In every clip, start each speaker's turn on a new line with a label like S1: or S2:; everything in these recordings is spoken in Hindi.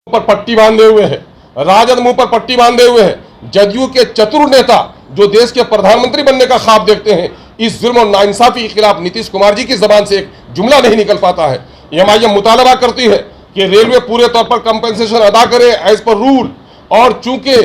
S1: पर पट्टी बांधे हुए है, राजद मुंह पर पट्टी बांधे हुए है। जदयू के चतुर नेता जो देश के प्रधानमंत्री बनने का ख्वाब देखते हैं, इस जुल्म और नाइंसाफी के खिलाफ नीतीश कुमार जी की जबान से एक जुमला नहीं निकल पाता है। एमआईएम मुतालबा करती है कि रेलवे पूरे तौर पर कंपनसेशन अदा करे एज पर रूल। और चूंकि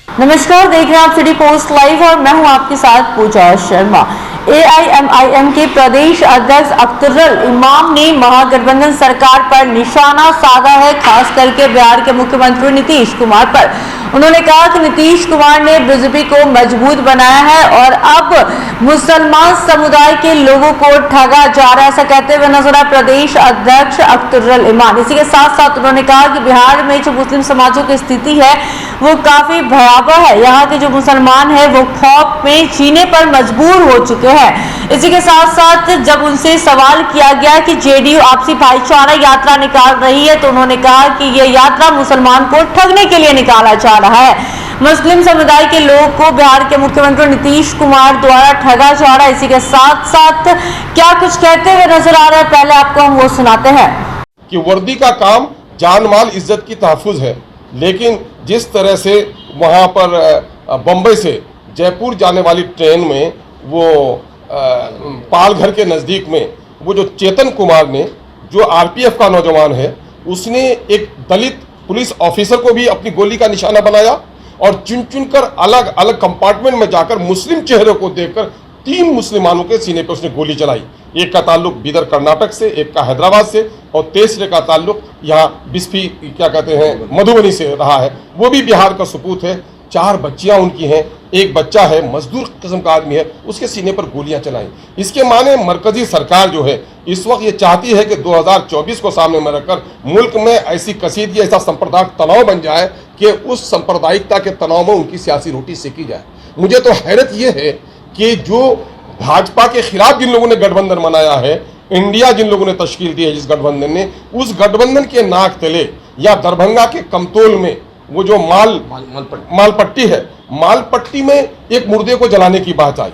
S2: नमस्कार, देख रहे हैं आप सिटी पोस्ट लाइव और मैं हूं आपके साथ पूजा शर्मा। एआईएमआईएम के प्रदेश अध्यक्ष अख्तरुल इमाम ने महागठबंधन सरकार पर निशाना साधा है, खास करके बिहार के मुख्यमंत्री नीतीश कुमार पर। उन्होंने कहा कि नीतीश कुमार ने बीजेपी को मजबूत बनाया है और अब मुसलमान समुदाय के लोगों को ठगा जा रहा है, ऐसा कहते हुए नजर आए प्रदेश अध्यक्ष अख्तरुल इमाम। इसी के साथ साथ उन्होंने कहा कि बिहार में जो मुस्लिम समाजों की स्थिति है वो काफी भयावह है। यहाँ के जो मुसलमान है वो खौफ में जीने पर मजबूर हो चुके हैं। इसी के साथ साथ जब उनसे सवाल किया गया कि जेडीयू आपसी भाईचारा यात्रा निकाल रही है, तो उन्होंने कहा कि ये यात्रा मुसलमान को ठगने के लिए निकाला जा रहा है। मुस्लिम समुदाय के लोगों को बिहार के मुख्यमंत्री नीतीश कुमार द्वारा ठगा जा रहा है। इसी के साथ साथ क्या कुछ कहते हुए नजर आ रहा है, पहले आपको हम वो सुनाते हैं
S1: कि वर्दी का काम जान माल इज्जत की तहफुज है, लेकिन जिस तरह से वहाँ पर बम्बई से जयपुर जाने वाली ट्रेन में वो पालघर के नज़दीक में वो जो चेतन कुमार ने, जो आरपीएफ का नौजवान है, उसने एक दलित पुलिस ऑफिसर को भी अपनी गोली का निशाना बनाया और चुन चुन कर अलग अलग कंपार्टमेंट में जाकर मुस्लिम चेहरे को देखकर 3 मुसलमानों के सीने पर उसने गोली चलाई। एक का ताल्लुक बीदर कर्नाटक से, एक का हैदराबाद से और तीसरे का ताल्लुक यहाँ बिस्फी क्या कहते हैं मधुबनी से रहा है। वो भी बिहार का सपूत है। 4 बच्चियाँ उनकी हैं, एक बच्चा है मजदूर किस्म का आदमी है, उसके सीने पर गोलियां चलाई। इसके माने मरकजी सरकार जो है इस वक्त ये चाहती है कि 2024 को सामने में रखकर मुल्क में ऐसी कसीदगी, ऐसा सांप्रदायिक तनाव बन जाए कि उस सांप्रदायिकता के तनाव में उनकी सियासी रोटी सेकी जाए। मुझे तो हैरत ये है कि जो भाजपा के खिलाफ जिन लोगों ने गठबंधन बनाया है, इंडिया जिन लोगों ने तश्कील दी है जिस गठबंधन ने, उस गठबंधन के नाक तले या दरभंगा के कमतौल में वो जो मालपट्टी है, मालपट्टी में एक मुर्दे को जलाने की बात आई।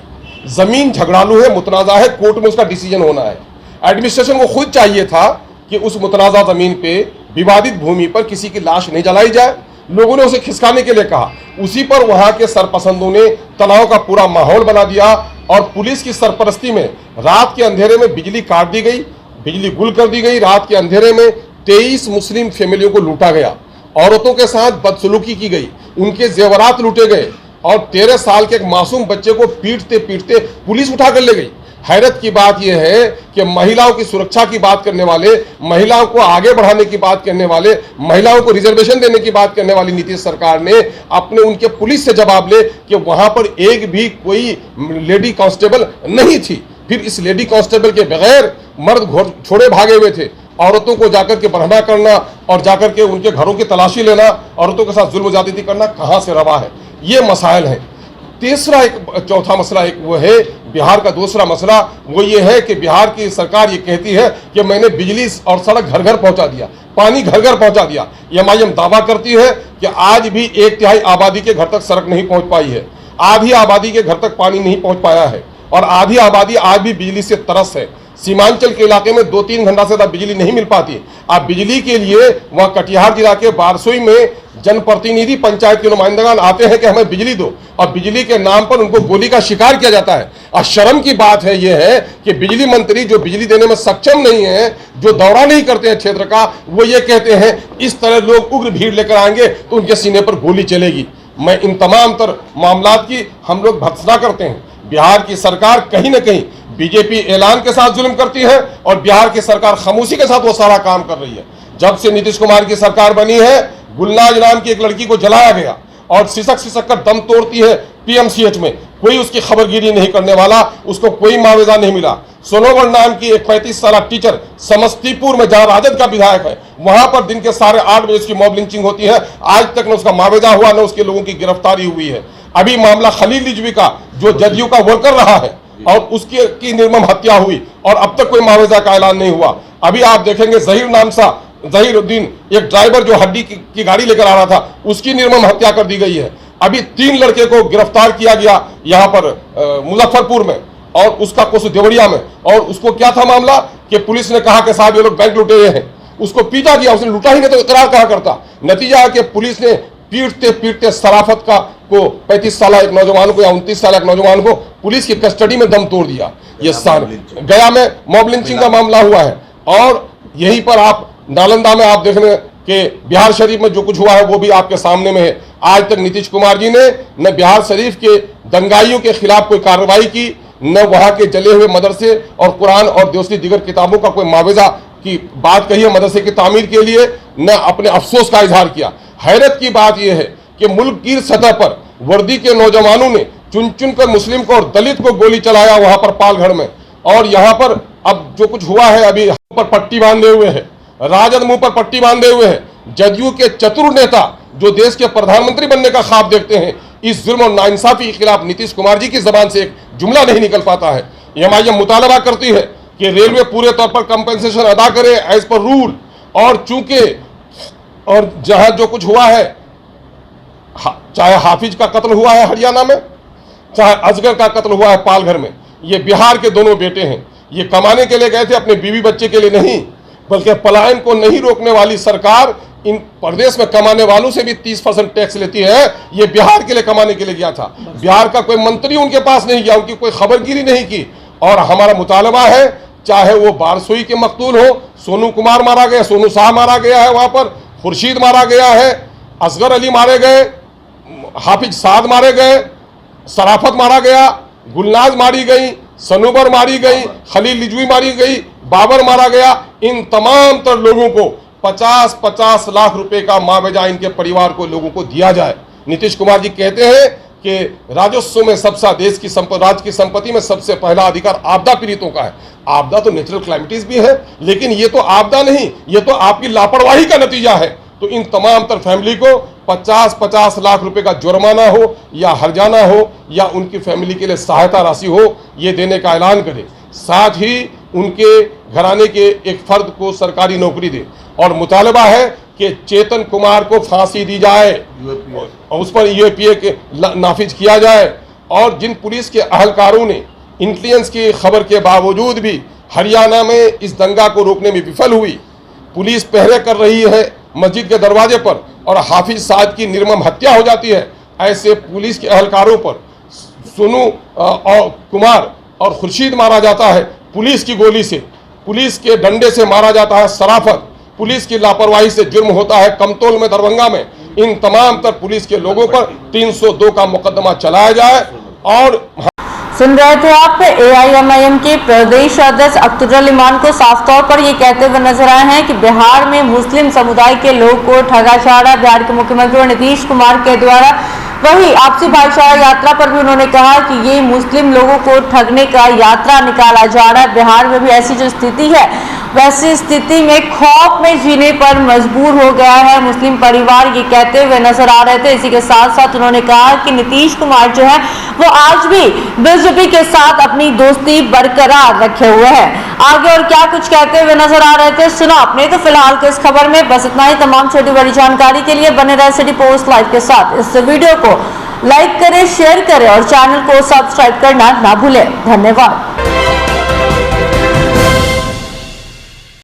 S1: जमीन झगड़ालू है, मुतनाज़ा है, कोर्ट में उसका डिसीजन होना है। एडमिनिस्ट्रेशन को खुद चाहिए था कि उस मुतनाज़ा जमीन पे विवादित भूमि पर किसी की लाश नहीं जलाई जाए। लोगों ने उसे खिसकाने के लिए कहा, उसी पर वहां के सरपसंदों ने तनाव का पूरा माहौल बना दिया और पुलिस की सरपरस्ती में रात के अंधेरे में बिजली काट दी गई, बिजली गुल कर दी गई। रात के अंधेरे में 23 मुस्लिम फैमिलियों को लूटा गया, औरतों के साथ बदसलूकी की गई, उनके जेवरात लूटे गए और 13 साल के एक मासूम बच्चे को पीटते पीटते पुलिस उठा कर ले गई। हैरत की बात यह है कि महिलाओं की सुरक्षा की बात करने वाले, महिलाओं को आगे बढ़ाने की बात करने वाले, महिलाओं को रिजर्वेशन देने की बात करने वाली नीतीश सरकार ने अपने उनके पुलिस से जवाब ले कि वहां पर एक भी कोई लेडी कांस्टेबल नहीं थी। फिर इस लेडी कांस्टेबल के बगैर मर्द छोड़े भागे हुए थे। औरतों को जाकर के बरहना करना और जाकर के उनके घरों की तलाशी लेना, औरतों के साथ जुल्म ज्यादती करना कहाँ से रवा है? ये मसाइल हैं। तीसरा एक चौथा मसला एक वो है, बिहार का दूसरा मसला वो ये है कि बिहार की सरकार ये कहती है कि मैंने बिजली और सड़क घर घर पहुंचा दिया, पानी घर घर पहुंचा दिया। एमआईएम दावा करती है कि आज भी 1/3 आबादी के घर तक सड़क नहीं पहुंच पाई है, आधी आबादी के घर तक पानी नहीं पहुंच पाया है और आधी आबादी आज भी बिजली से तरस है। सीमांचल के इलाके में 2-3 घंटा से ज्यादा बिजली नहीं मिल पाती। आप बिजली के लिए वहां कटिहार जिला के बारसोई में जनप्रतिनिधि पंचायत के नुमाइंदगान आते हैं कि हमें बिजली दो, और बिजली के नाम पर उनको गोली का शिकार किया जाता है। और शर्म की बात है यह है कि बिजली मंत्री जो बिजली देने में सक्षम नहीं है, जो दौरा नहीं करते हैं क्षेत्र का, वो ये कहते हैं इस तरह लोग उग्र भीड़ लेकर आएंगे तो उनके सीने पर गोली चलेगी। मैं इन तमाम मामलात की हम लोग भर्त्सना करते हैं। बिहार की सरकार कहीं ना कहीं बीजेपी ऐलान के साथ जुल्म करती है और बिहार की सरकार खामोशी के साथ वो सारा काम कर रही है। जब से नीतीश कुमार की सरकार बनी है, गुलनाज नाम की एक लड़की को जलाया गया और सिसक सिसक कर दम तोड़ती है पीएमसीएच में। कोई उसकी खबरगिरी नहीं करने वाला, उसको कोई मुआवजा नहीं मिला। सोनोवर नाम की एक 35 साल टीचर समस्तीपुर में जहां राजद का विधायक है, वहां पर दिन के 8:30 बजे उसकी मॉब लिंचिंग होती है। आज तक न उसका मुआवजा हुआ, न उसके लोगों की गिरफ्तारी हुई है। अभी मामला खलील रिजवी का, जो जदयू का वर्कर रहा है और उसकी की निर्मम हत्या हुई और अब तक कोई मुआवजा का ऐलान नहीं हुआ। अभी आप देखेंगे जहीरुद्दीन, एक ड्राइवर जो हड्डी की गाड़ी लेकर आ रहा था, उसकी निर्मम हत्या कर दी गई है। अभी 3 लड़के को गिरफ्तार किया गया यहाँ पर मुजफ्फरपुर में, और उसका कुछ देवरिया में, और उसको क्या था मामला कि पुलिस ने कहा कि साहब ये लोग बैंक लुटे हुए हैं, उसको पीटा गया, उसने लुटा ही नहीं तो इकरार कहा करता। नतीजा है कि पुलिस ने पीटते पीटते सराफत को 35 साल एक नौजवान को या 29 साल एक नौजवान को पुलिस की कस्टडी में दम तोड़ दिया। ये गया में मॉब लिंचिंग का मामला हुआ है। और यहीं पर आप नालंदा में आप देखने कि बिहार शरीफ में जो कुछ हुआ है वो भी आपके सामने में है। आज तक नीतीश कुमार जी ने न बिहार शरीफ के दंगाइयों के खिलाफ कोई कार्रवाई की, न वहां के जले हुए मदरसे और कुरान और दूसरी दिगर किताबों का कोई मुआवजा की बात कही है मदरसे की तामीर के लिए, न अपने अफसोस का इजहार किया। हैरत की बात यह है कि मुल्क की सतह पर वर्दी के नौजवानों ने चुन चुन कर मुस्लिम को और दलित को गोली चलाया वहां पर पालघर में। और यहाँ पर अब जो कुछ हुआ है, अभी पर पट्टी बांधे हुए है, राजद मुंह पर पट्टी बांधे हुए हैं। जदयू के चतुर नेता जो देश के प्रधानमंत्री बनने का ख्वाब देखते हैं, इस जुल्म और नाइंसाफी के खिलाफ नीतीश कुमार जी की जबान से एक जुमला नहीं निकल पाता है। एमआईएम मुतालबा करती है कि रेलवे पूरे तौर पर कंपनसेशन अदा करे एज पर रूल। और चूंकि और जहां जो कुछ हुआ है, चाहे हाफिज का कत्ल हुआ है हरियाणा में, चाहे अजगर का कत्ल हुआ है पालघर में, ये बिहार के दोनों बेटे हैं। ये कमाने के लिए गए थे, अपने बीवी बच्चे के लिए नहीं, बल्कि पलायन को नहीं रोकने वाली सरकार इन प्रदेश में कमाने वालों से भी 30% टैक्स लेती है। ये बिहार के लिए कमाने के लिए गया था। बिहार का कोई मंत्री उनके पास नहीं गया, उनकी कोई खबरगिरी नहीं की। और हमारा मुतालबा है, चाहे वो बारसोई के मकतूल हो, सोनू कुमार मारा गया, सोनू शाह मारा गया है, वहां पर खुर्शीद मारा गया है, असगर अली मारे गए, हाफिज साद मारे गए, सराफत मारा गया, गुलनाज मारी गई, सनूबर मारी गई, खलील लिजवी मारी गई, बाबर मारा गया। इन तमाम तर लोगों को 50-50 लाख रुपए का मुआवजा इनके परिवार को लोगों को दिया जाए। नीतीश कुमार जी कहते हैं कि राजस्व में सबसे देश की राज्य की संपत्ति में सबसे पहला अधिकार आपदा पीड़ितों का है। आपदा तो नेचुरल क्लाइमिटीज भी है, लेकिन ये तो आपदा नहीं, ये तो आपकी लापरवाही का नतीजा है। तो इन तमाम तर फैमिली को 50-50 लाख रुपए का जुर्माना हो या हर्जाना हो या उनकी फैमिली के लिए सहायता राशि हो, ये देने का ऐलान करे। साथ ही उनके घराने के एक फर्द को सरकारी नौकरी दे। और मुतालबा है कि चेतन कुमार को फांसी दी जाए और उस पर यूएपीए के नाफिज किया जाए। और जिन पुलिस के अहलकारों ने इंटेलिजेंस की खबर के बावजूद भी हरियाणा में इस दंगा को रोकने में विफल हुई, पुलिस पहरे कर रही है मस्जिद के दरवाजे पर और हाफिज साद की निर्मम हत्या हो जाती है, ऐसे पुलिस के अहलकारों पर सोनू और कुमार और खुर्शीद मारा जाता है पुलिस की गोली से, पुलिस के डंडे से मारा जाता है सराफत, पुलिस की लापरवाही से जुर्म होता है कमतौल में दरभंगा में। इन तमाम तर पुलिस के लोगों पर 302 का मुकदमा चलाया जाए। और
S2: सुन रहे थे आप एआईएमआईएम के प्रदेश अध्यक्ष अख्तरुल इमान को साफ तौर पर ये कहते हुए नजर आए हैं कि बिहार में मुस्लिम समुदाय के लोग को ठगा जा रहा है बिहार के मुख्यमंत्री नीतीश कुमार के द्वारा। वहीं आपसी भाईचारा यात्रा पर भी उन्होंने कहा कि ये मुस्लिम लोगों को ठगने का यात्रा निकाला जा रहा है। बिहार में भी ऐसी जो स्थिति है, वैसी स्थिति में खौफ में जीने पर मजबूर हो गया है मुस्लिम परिवार, ये कहते हुए नजर आ रहे थे। इसी के साथ साथ उन्होंने कहा कि नीतीश कुमार जो है वो आज भी बीजेपी के साथ अपनी दोस्ती बरकरार रखे हुए हैं। आगे और क्या कुछ कहते हुए नजर आ रहे थे सुना आपने। तो फिलहाल के इस खबर में बस इतना ही। तमाम छोटी बड़ी जानकारी के लिए बने रहे सिटी पोस्ट लाइव के साथ। इस वीडियो को लाइक करें, शेयर करें और चैनल को सब्सक्राइब करना ना भूलें। धन्यवाद।